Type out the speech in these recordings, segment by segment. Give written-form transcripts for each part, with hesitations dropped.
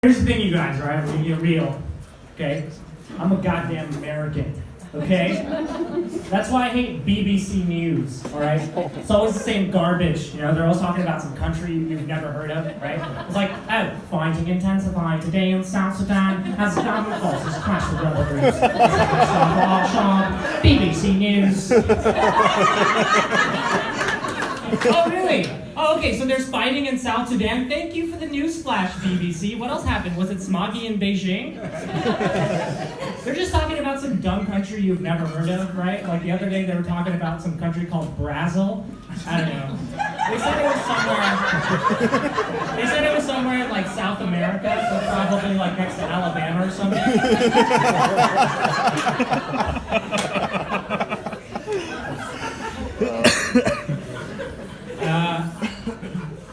Here's the thing, you guys, right? I'm gonna get real, okay? I'm a goddamn American, okay? That's why I hate BBC News, all right? It's always the same garbage, you know? They're always talking about some country you've never heard of, right? It's like, oh, fighting intensifying today in South Sudan as government forces crash the rebel groups. Mustafa Arshad, BBC News. Oh, really? Oh, okay, so there's fighting in South Sudan. Thank you for the news flash, BBC. What else happened? Was it smoggy in Beijing? They're just talking about some dumb country you've never heard of, right? Like the other day they were talking about some country called Brazil. I don't know. They said it was somewhere in like South America, so probably like next to Alabama or something.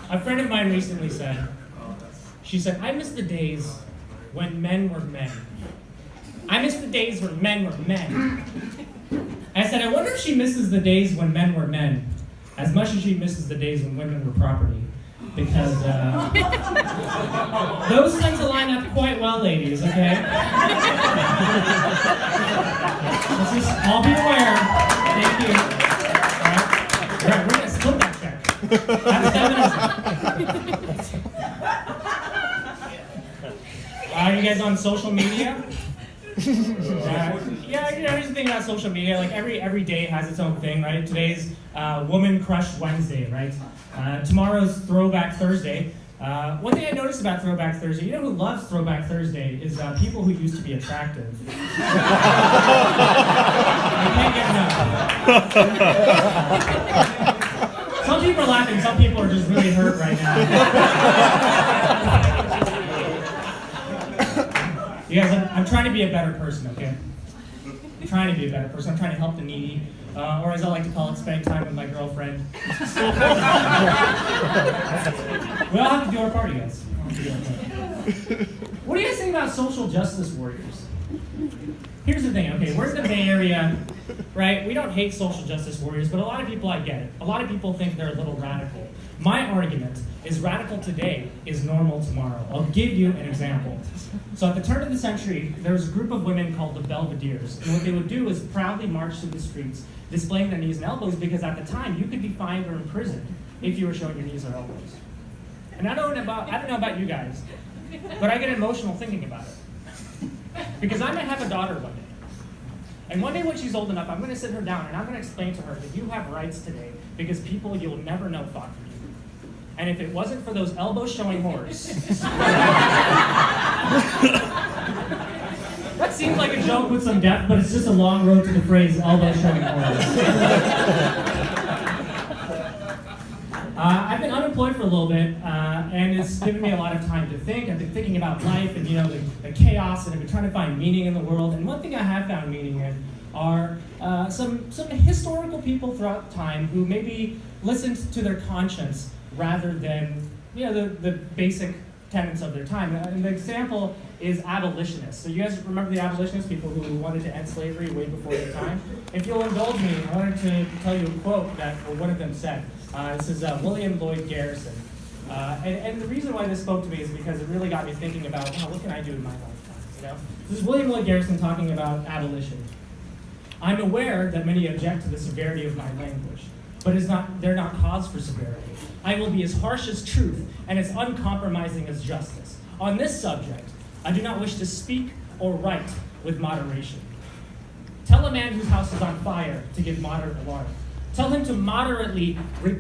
A friend of mine recently said, she said, I miss the days when men were men. I miss the days when men were men. I said, I wonder if she misses the days when men were men as much as she misses the days when women were property. Because those tend to line up quite well, ladies, okay? Let's just all be aware. Thank you. All right, we're going to split that check. Are you guys on social media? Yeah, here's the thing about social media. Like every day has its own thing, right? Today's Woman Crush Wednesday, right? Tomorrow's Throwback Thursday. One thing I noticed about Throwback Thursday, you know who loves Throwback Thursday is people who used to be attractive. You can't get enough. Some people are laughing, some people are just really hurt right now. You guys, I'm trying to be a better person, okay? I'm trying to be a better person. I'm trying to help the needy, or as I like to call it, spending time with my girlfriend. We all have to do our part, you guys. What do you guys think about social justice warriors? Here's the thing, okay, we're in the Bay Area, right? We don't hate social justice warriors, but a lot of people, I get it. A lot of people think they're a little radical. My argument is radical today is normal tomorrow. I'll give you an example. So at the turn of the century, there was a group of women called the Belvederes, and what they would do is proudly march through the streets, displaying their knees and elbows, because at the time, you could be fined or imprisoned if you were showing your knees or elbows. And I don't know about you guys, but I get emotional thinking about it. Because I might have a daughter one day. And one day when she's old enough, I'm going to sit her down and I'm going to explain to her that you have rights today because people you'll never know fought for you. And if it wasn't for those elbows showing whores. That seems like a joke with some depth, but it's just a long road to the phrase elbows showing whores. I've been unemployed for a little bit, and it's given me a lot of time to think. I've been thinking about life and the chaos, and I've been trying to find meaning in the world. And one thing I have found meaning in are some historical people throughout time who maybe listened to their conscience rather than the basic tenets of their time. And the example is abolitionists. So you guys remember the abolitionists, people who wanted to end slavery way before their time? If you'll indulge me, I wanted to tell you a quote that one of them said. This is William Lloyd Garrison. And the reason why this spoke to me is because it really got me thinking about, what can I do in my lifetime? This is William Lloyd Garrison talking about abolition. I'm aware that many object to the severity of my language, but they're not cause for severity. I will be as harsh as truth and as uncompromising as justice. On this subject, I do not wish to speak or write with moderation. Tell a man whose house is on fire to give moderate alarm. Tell him to moderately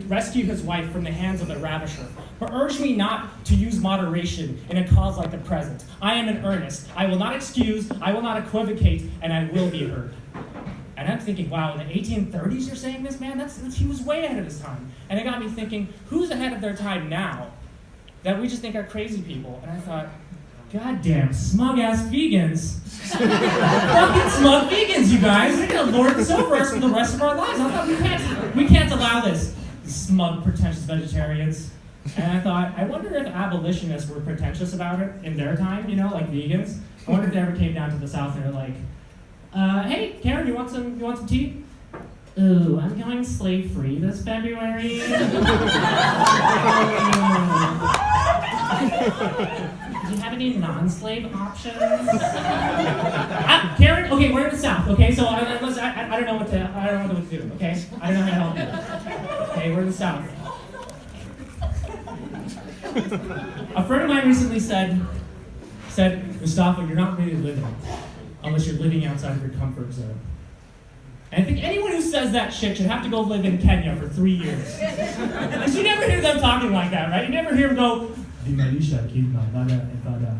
rescue his wife from the hands of the ravisher. But urge me not to use moderation in a cause like the present. I am in earnest. I will not excuse, I will not equivocate, and I will be heard. And I'm thinking, wow, in the 1830s you're saying this, man? He was way ahead of his time. And it got me thinking, who's ahead of their time now that we just think are crazy people? And I thought, goddamn smug-ass vegans. Fucking smug vegans, you guys. They're gonna lord this over us for the rest of our lives. I thought we can't allow this. Smug, pretentious vegetarians. And I thought, I wonder if abolitionists were pretentious about it in their time, like vegans. I wonder if they ever came down to the South and they're like, hey, Karen, you want some tea? Ooh, I'm going slave-free this February. do you have any non-slave options? Karen, okay, we're in the South, okay? So I don't know what to do, okay? I don't know how to help you. Okay, we're in the South. A friend of mine recently said, Mustafa, you're not really living unless you're living outside of your comfort zone. And I think anyone who says that shit should have to go live in Kenya for 3 years. Because you never hear them talking like that, right? You never hear them go, Di Malaysia killed my mother and father.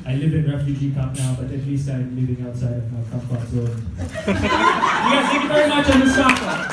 I live in refugee camp now, but at least I'm living outside of my comfort zone. You guys, thank you very much. I'm Mustafa.